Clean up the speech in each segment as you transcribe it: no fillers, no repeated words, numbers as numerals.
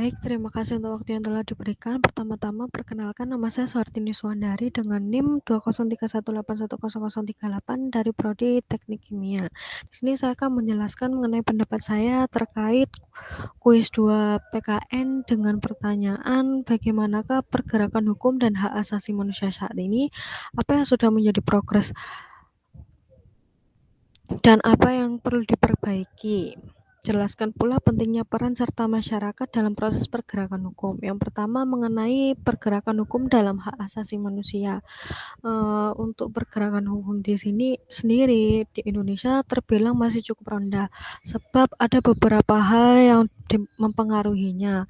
Baik, terima kasih untuk waktu yang telah diberikan. Pertama-tama perkenalkan nama saya Suhartini Suwandari dengan NIM 20318100038 dari Prodi Teknik Kimia. Di sini saya akan menjelaskan mengenai pendapat saya terkait kuis 2 PKN dengan pertanyaan bagaimanakah pergerakan hukum dan hak asasi manusia saat ini, apa yang sudah menjadi progres dan apa yang perlu diperbaiki. Jelaskan pula pentingnya peran serta masyarakat dalam proses pergerakan hukum. Yang pertama mengenai pergerakan hukum dalam hak asasi manusia. Untuk pergerakan hukum di sini sendiri di Indonesia terbilang masih cukup rendah, sebab ada beberapa hal yang mempengaruhinya,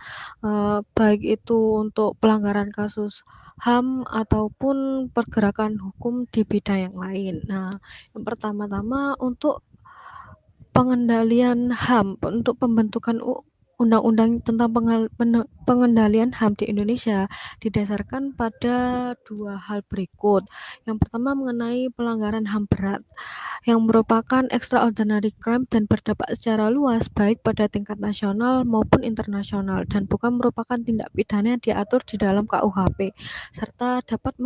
baik itu untuk pelanggaran kasus HAM ataupun pergerakan hukum di bidang yang lain. Nah, yang pertama-tama untuk pengendalian HAM, untuk pembentukan undang-undang tentang pengendalian HAM di Indonesia didasarkan pada 2 hal berikut. Yang pertama mengenai pelanggaran HAM berat, yang merupakan extraordinary crime dan berdampak secara luas baik pada tingkat nasional maupun internasional dan bukan merupakan tindak pidana yang diatur di dalam KUHP, serta dapat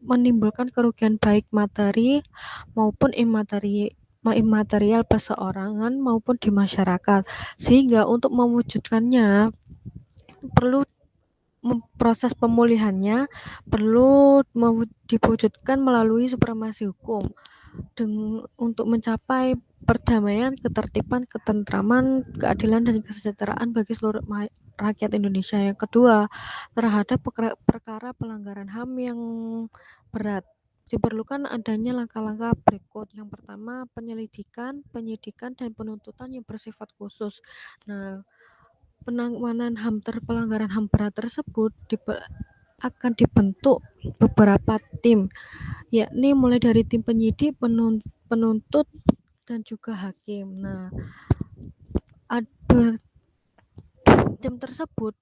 menimbulkan kerugian baik materi maupun imaterial perseorangan maupun di masyarakat, sehingga untuk mewujudkannya perlu proses pemulihannya perlu diwujudkan melalui supremasi hukum untuk mencapai perdamaian, ketertiban, ketentraman, keadilan, dan kesejahteraan bagi seluruh rakyat Indonesia. Yang kedua, terhadap perkara pelanggaran HAM yang berat, diperlukan adanya langkah-langkah berikut. Yang pertama, penyelidikan, penyidikan, dan penuntutan yang bersifat khusus. Nah, penanganan pelanggaran HAM berat tersebut akan dibentuk beberapa tim, yakni mulai dari tim penyidik, penuntut, dan juga hakim. Nah, tim tersebut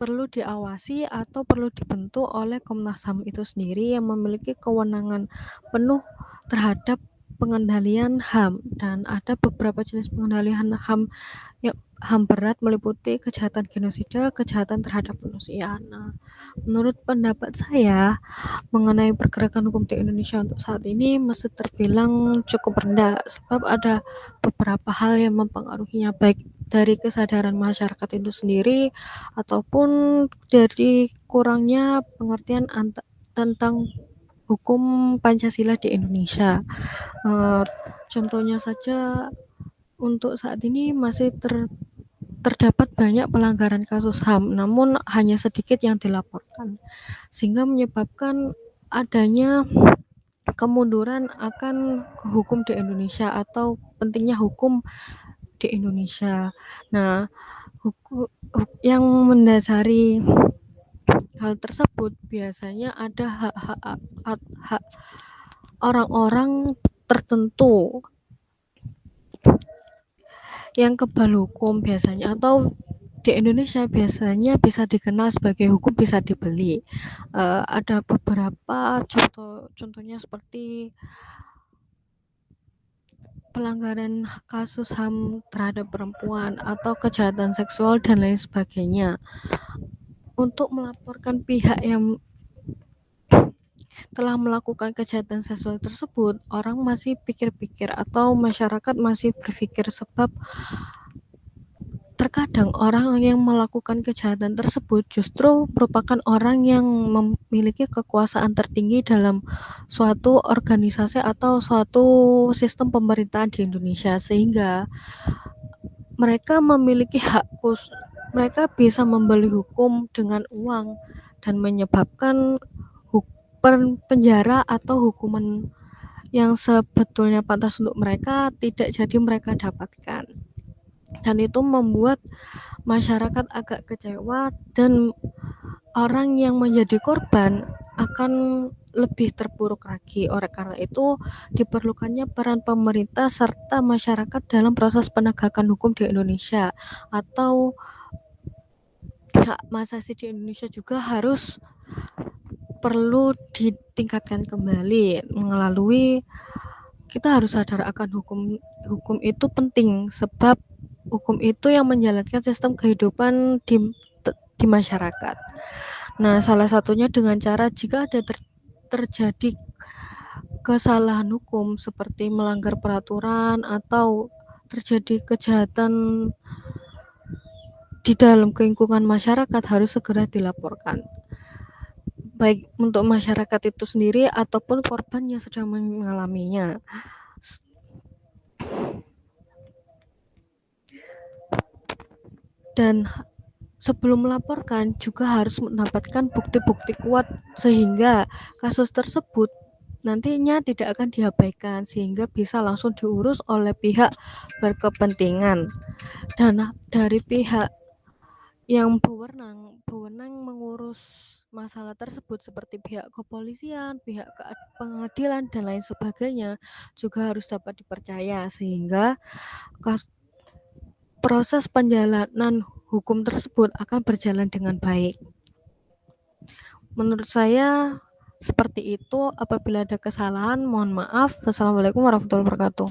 perlu diawasi atau perlu dibentuk oleh Komnas HAM itu sendiri yang memiliki kewenangan penuh terhadap pengendalian HAM, dan ada beberapa jenis pengendalian HAM yang HAM berat meliputi kejahatan genosida, kejahatan terhadap manusia. Nah, menurut pendapat saya mengenai pergerakan hukum di Indonesia untuk saat ini masih terbilang cukup rendah, sebab ada beberapa hal yang mempengaruhinya, baik dari kesadaran masyarakat itu sendiri ataupun dari kurangnya pengertian tentang hukum Pancasila di Indonesia. Contohnya saja untuk saat ini masih terdapat banyak pelanggaran kasus HAM, namun hanya sedikit yang dilaporkan, sehingga menyebabkan adanya kemunduran akan hukum di Indonesia atau pentingnya hukum di Indonesia. Nah, yang mendasari hal tersebut biasanya ada hak orang-orang tertentu yang kebal hukum biasanya, atau di Indonesia biasanya bisa dikenal sebagai hukum bisa dibeli. Ada beberapa contohnya seperti pelanggaran kasus HAM terhadap perempuan atau kejahatan seksual dan lain sebagainya. Untuk melaporkan pihak yang telah melakukan kejahatan seksual tersebut, orang masih pikir-pikir atau masyarakat masih berpikir, sebab terkadang orang yang melakukan kejahatan tersebut justru merupakan orang yang memiliki kekuasaan tertinggi dalam suatu organisasi atau suatu sistem pemerintahan di Indonesia, sehingga mereka memiliki hak khusus. Mereka bisa membeli hukum dengan uang dan menyebabkan penjara atau hukuman yang sebetulnya pantas untuk mereka tidak jadi mereka dapatkan. Dan itu membuat masyarakat agak kecewa, dan orang yang menjadi korban akan lebih terpuruk lagi. Oleh karena itu diperlukannya peran pemerintah serta masyarakat dalam proses penegakan hukum di Indonesia, atau hak asasi di Indonesia juga harus perlu ditingkatkan kembali melalui kita harus sadar akan hukum itu penting, sebab hukum itu yang menjalankan sistem kehidupan di masyarakat. Nah, salah satunya dengan cara jika ada terjadi kesalahan hukum seperti melanggar peraturan atau terjadi kejahatan di dalam lingkungan masyarakat harus segera dilaporkan. Baik untuk masyarakat itu sendiri ataupun korban yang sedang mengalaminya. Dan sebelum melaporkan juga harus mendapatkan bukti-bukti kuat sehingga kasus tersebut nantinya tidak akan diabaikan sehingga bisa langsung diurus oleh pihak berkepentingan. Dan dari pihak yang berwenang mengurus masalah tersebut seperti pihak kepolisian, pihak pengadilan dan lain sebagainya juga harus dapat dipercaya sehingga proses penjalanan hukum tersebut akan berjalan dengan baik. Menurut saya seperti itu. Apabila ada kesalahan, mohon maaf. Wassalamualaikum warahmatullahi wabarakatuh.